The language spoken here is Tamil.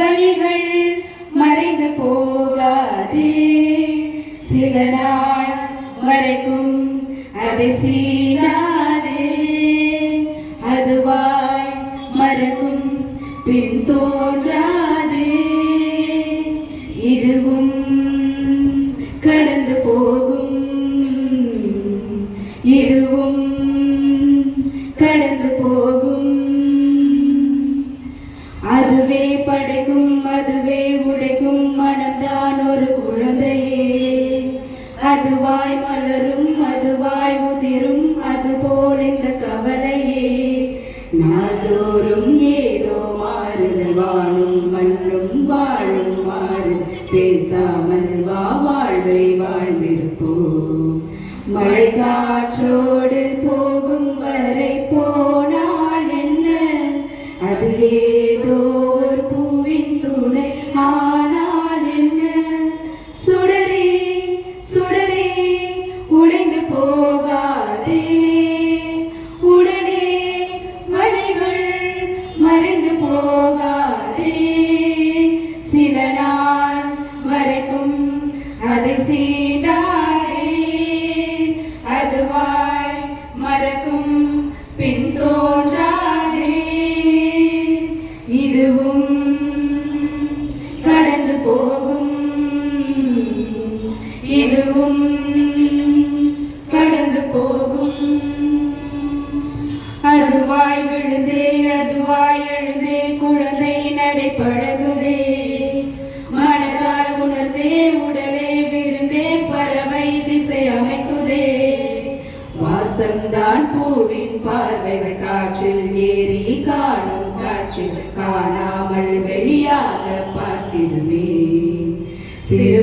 வலிகள் மறைந்து போகாதே, சில நாள் வரைக்கும் அதை சீடாதே. அதுவாய் மறக்கும் பின் தோன்றாதே, இதுவும் கடந்து போகும், இதுவும் கடந்து போகும். அதுவே படைக்கும், அதுவே உடைக்கும், மனம்தான் ஒரு குழந்தையே. அதுவாய் மலரும், அதுவாய் உதிரும், அதுபோல் இந்த கவலையே. நாள்தோறும் ஏதோ மாறுதல், வானும் மண்ணும் வாழும் மாறுதல். பேசாமல் வா வாழ்வை வாழ்ந்திருப்போம். மழை காற்றோடு போகும் வரை போனால் என்ன, அது ஏதோ ஒரு பூவின் துணை ஆனால் என்ன. சுடரே சுடரே உடைந்து போகாதே, உடனே வலிகள் மறைந்து போகாதே. சில நாள் வரைக்கும் அதை சீண்டாதே, அதுவாய் மறக்கும் பின் தோன்றாதே, இதுவும் கடந்து போகும், இதுவும் கடந்து போகும். அதுவாய் விழுந்தே அதுவாய் எழுந்தே குழந்தை நடை பழகுதே. மனதால் உணர்ந்தே உடலே விருந்தே பறவை திசை அமைக்குதே. வாசம்தான் பூவின் பார்வைகள், காற்றில் ஏறி காணும் காட்சிகள் காணாமல் வெளியாக பார்த்திடுமே. சிறு